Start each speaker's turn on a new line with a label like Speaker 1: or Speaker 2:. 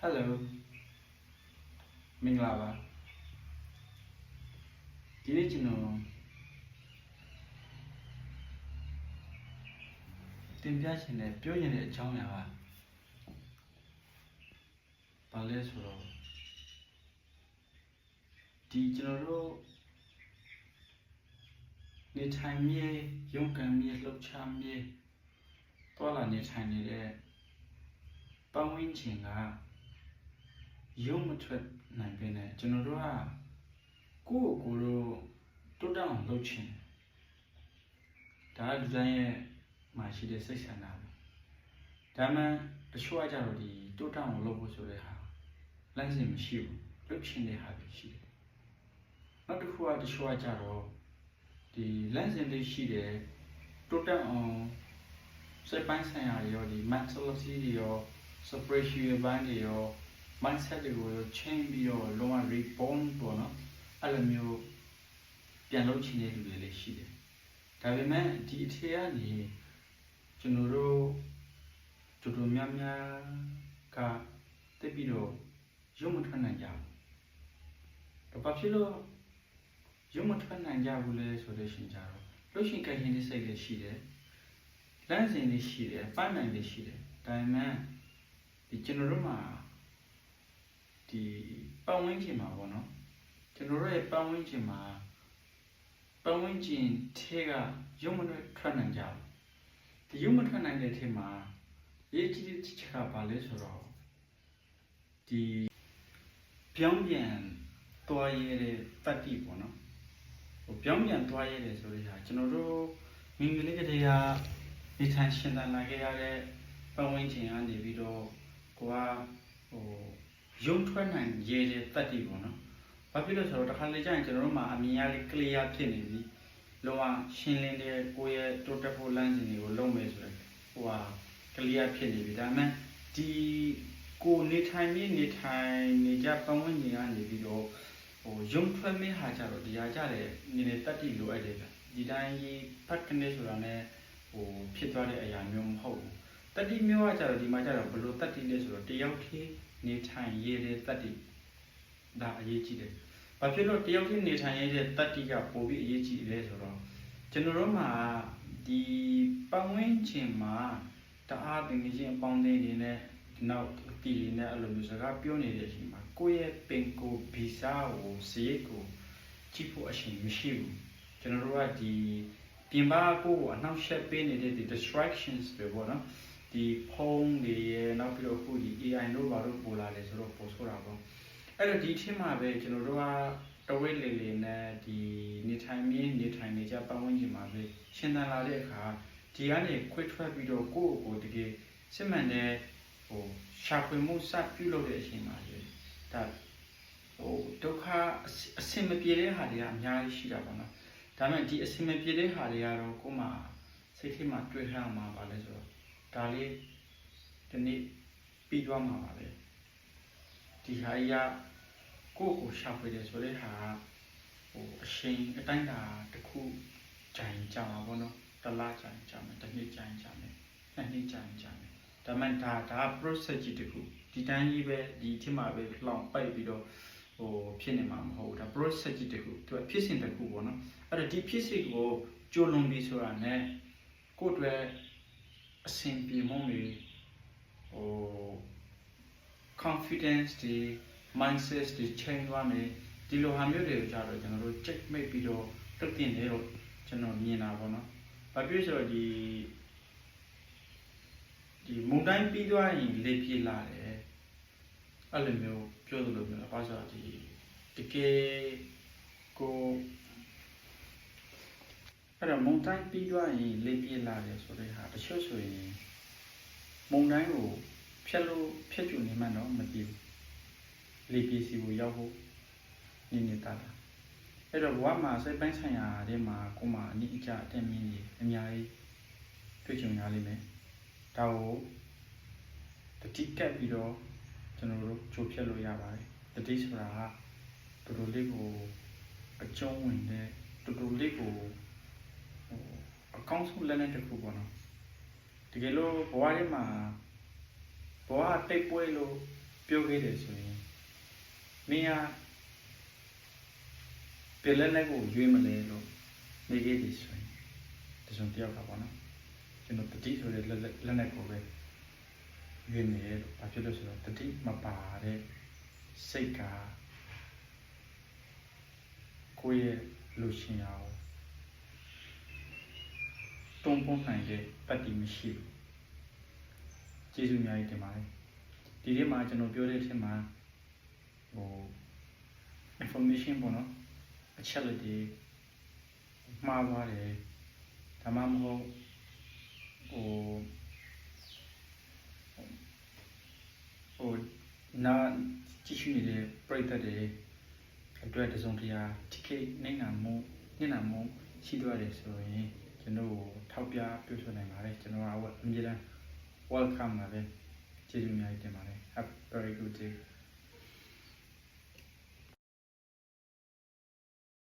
Speaker 1: Hello မင်္ဂလာပါဒီနေ့ကျွန်တော်တင်ပြချင်တဲ့ပြောချင်တဲ့အကြောင်းအရာကဘာလဲဆိုတော့ဒီကျွန်တော်တို့နေထိုင်မြေရုံးကန်မြေလှုပ်ရှားမြေတွာလာနေထိုင်နေတဲ့ပတ်ဝန်းကျင်ကရုံးမထွက်နိုင်ပေနဲ့ကျွန်တော်တို့ကကိုယ့်ကိုယ်တို့တိုးတက်အောင်လုပ်ချင်ဒါကလူတိုင်းရဲ့မှာရှိတဲ့စိတ်ဆန္ဒပဲဒါမှတချို့ကကြတော့ဒီတိုးတက်အောင်လုပ်ဖို့ဆိုတဲ့ဟာလမ်းစဉ်မရှိဘူးလုပ်ချင်တဲ့ဟာပဲရှိတယ်နောက်တစ်ခုကတချို့ကကြတော့ဒီလမ်းစဉ်လေးရှိတယ်တိုးတက်အောင်စိတ်ပိုင်းဆိုင်ရာတွေရောဒီ mentality တွေရော spiritual ဘိုင်းတွေရော mindset တွေကိုရော change ပြီးတော့လုံးဝ reborn ပေါ့နော်အဲ့လိုမျိုးပြန်လုပ်ချင်တဲ့လူတွေလည်းရှိတယ်ဒါပေမဲ့ဒီအထည်ကနေကျွန်တော်တို့တော်တော်များများကတက်ပြီးတော့ရုံမထွက်နိုင်ကြဘူးဘာဖြစ်လို့ရုံမထွက်နိုင်ကြဘူးလဲဆိုတဲ့ရှင်ကြတော့လှုပ်ရှင်ကြိုင်ရှင်တဲ့စိတ်လည်းရှိတယ်လမ်းစဉ်လေးရှိတယ်ပန်းနိုင်လေးရှိတယ်ဒါပေမဲ့ဒီကျွန်တော်တို့မှာဒီပတ်ဝန်းကျင်မှာပေါ့နော်ကျွန်တော်တို့ရဲ့ပတ်ဝန်းကျင်မှာပတ်ဝန်းကျင်ထဲကရုံမထွက်နိုင်ကြဘူးဒီရုံမထွက်နိုင်တဲ့ထဲမှာရေးကြည့်တဲ့ချက်ကဘာလဲဆိုတော့ဒီပြောင်းပြန်သွားရတဲ့တတ္တိပေါ့နော်ဟိုပြောင်းပြန်သွားရတယ်ဆိုတဲ့ဟာကျွန်တော်တို့ငင်္ဂလေးကတည်းကနေထိုင်ရှင်သန်လာခဲ့ရတဲ့ပတ်ဝန်းကျင်ကနေပြီးတော့ကိုကဟိုရုံထွက်နိုင်ရတဲ့တတ္တိပေါ့နော်ဘာဖြစ်လို့ဆိုတော့တစ်ခါလေကြာရင်ကျွန်တော်တို့မှာအမြင်ရလေး clear ဖြစ်နေပြီလောကရှင်းလင်းတဲ့ကိုယ့်ရဲ့တိုးတက်ဖို့လမ်းစဉ်တွေကိုလုပ်မယ်ဆိုတော့ဟိုဟာ clear ဖြစ်နေပြီဒါမှဒီကိုနေထိုင်နေကြပတ်ဝန်းကျင်ကနေပြီးတော့ဟိုရုံထွက်မဲ့ဟာကြတော့ဒီဟာကြတယ်နည်းနည်းတတ္တိလိုအပ်တယ်ဗျဒီတိုင်းကြီးဖတ်ကနေဆိုတာ ਨੇ ဟိုဖြစ်သွားတဲ့အရာမျိုးမဟုတ်ဘူးတတ္တိမျိုးကကြတော့ဒီမှာကြတော့ဘလို့တတ္တိလဲဆိုတော့တယောက်သေးနေထိုင်ရတဲ့တတ္တိဒါအရေးကြီးတယ်ဘာဖြစ်လို့တယောက်သေးနေထိုင်ရတဲ့တတ္တိကပိုပြီးအရေးကြီးတယ်ဆိုတော့ကျွန်တော်တို့မှာဒီပတ်ဝန်းကျင်မှာတအားပင်ကြီးအပေါင်းအသင်းတွေနဲ့ဒီနောက်တီတွေနဲ့အဲ့လိုမျိုးစကားပြောနေတဲ့အချိန်မှာကိုယ့်ရဲ့ပင်ကိုဗီဇကိုစရိတ်ကိုကြည့်ဖို့အချိန်မရှိဘူးကျွန်တော်တို့ကဒီပြင်ပကိုအနှောက်ယှက်ပေးနေတဲ့ဒီ distractions ပဲပေါ့နော်ဒီဖုန်းတွေရဲ့နောက်ပြီးတော့အခုဒီ AI တို့ဘာလို့ပေါ်လာလဲဆိုတော့ပို့ဆိုတာပေါ့အဲ့တော့ဒီအချိန်မှာပဲကျွန်တော်တို့ကတဝိတ်လေနဲ့ဒီနေထိုင်နေကြပတ်ဝန်းကျင်မှာပဲရှင်းသန်လာတဲ့အခါဒီကနေခွဲထွက်ပြီးတော့ကိုယ့်ကိုတကယ်စစ်မှန်တဲ့ဟိုရှာဖွေမှုစပြုလုပ်တဲ့အချိန်မှာလေဒါဟိုဒုက္ခအစင်မပြေတဲ့ဟာတွေကအများကြီးရှိတာပေါ့နော်ဒါပေမဲ့ဒီအစင်မပြေတဲ့ဟာတွေကတော့ကိုယ်မှစိတ်ထဲမှာတွေ့ထားမှာပါလဲဆိုတော့ဒါလေးဒီနေ့ပြီးသွားမှာပါပဲဒီဟာကြီးကကိုယ့်ကိုရှာဖွေတယ်ဆိုတဲ့ဟာဟိုအချိန်အတိုင်းတာတစ်ခုကြိုင်ကြမှာပေါ့နော်တစ်လကြိုင်ကြမယ်တစ်နှစ်ကြိုင်ကြမယ်နှစ်နှစ်ကြိုင်ကြမယ်ဒါမှဒါ process ကြီးတစ်ခုဒီတိုင်းကြီးပဲဒီအထက်မှာပဲလောင်ပိတ်ပြီးတော့ဟိုဖြစ်နေမှာမဟုတ်ဘူးဒါ process ကြီးတစ်ခုသူဖြစ်စဉ်တစ်ခုပေါ့နော်အဲ့တော့ဒီဖြစ်စဉ်ကိုကြိုးလုံးပြီးဆိုတာ ਨੇ ကိုယ့်အတွက်အဆင်ပြေမှုတွေဟို confidence တွေ mindset တွေ change သွားမယ်ဒီလိုဟာမျိုးတွေကိုကြတော့ကျွန်တော်တို့ check မိတ်ပြီးတော့တုတ်တင်နေတော့ကျွန်တော်မြင်တာပေါ့နော်ဘာဖြစ်ဆိုတော့ဒီမုန်တိုင်းပြီးသွားရင်လေပြေလာတယ်အဲ့လိုမျိုးပြောသလိုမျိုးဘာဆိုတော့ဒီတကယ်ကိုအဲ့တော့မုန်တိုင်းပြီးသွားရင်လေပြေလာတယ်ဆိုတဲ့ဟာတချို့ဆိုရင်မုန်တိုင်းကိုဖြတ်ကျူနေမှတော့မသိဘူးလေပြေစီကိုရောက်ဖို့နေတာအဲ့တော့ဘဝမှာစိတ်ပိုင်းဆိုင်ရာတွေမှာကိုယ်မှာအနည်းအကျအတက်မြင့်ကြီးအများကြီးတွေ့ကြုံရလိမ့်မယ်ဒါကိုတတိကပ်ပြီးတော့ကျွန်တော်တို့ချိုးဖြတ်လို့ရပါတယ်တတိဆိုတာကတော်တော်လေးကိုအကျုံးဝင်တဲ့တော်တော်လေးကိုအကောင်းဆုံးလက်နဲ့တစ်ခုပေါ့နော်တကယ်လို့ဘဝထဲမှာဘဝတိတ်ပွဲလို့ ပြောခဲ့တယ်ဆိုရင်မင်းကပြည်လက်နဲ့ကိုရွေးမလဲလို့နေခဲ့တယ်ဆိုရင်တစုံတယောက်ကပေါ့နော်ကျွန်တော်တတိဆိုတဲ့လက်နဲ့ကိုပဲရွေးနေတယ်လို့ဘာဖြစ်လို့ဆိုတော့တတိမပါတဲ့စိတ်ကကိုယ့်ရဲ့လူရှင်အောင်တုံ့ပုံနိုင်တဲ့ပတ်တိမရှိဘူးကျေးဇူးအများကြီးတင်ပါတယ်ဒီနေ့မှာကျွန်တော်ပြောတဲ့အထက်မှာဟို information ပေါ့နော်အချက်လက်တွေမှားသွားတယ်ဒါမှမဟုတ်ဟိုနာကြည့်ရှုနေတဲ့ပရိသတ်တွေအတွက်တစုံတရာထိခိနေနာမှုရှိသွားတယ်ဆိုရင်ကျွန်တော်ထောက်ပြပြောဆိုနိုင်ပါတယ်ကျွန်တော်ကအမြဲတမ်း welcome ပါပဲကျေးဇူးအများကြီးတင်ပါတယ် have a very good day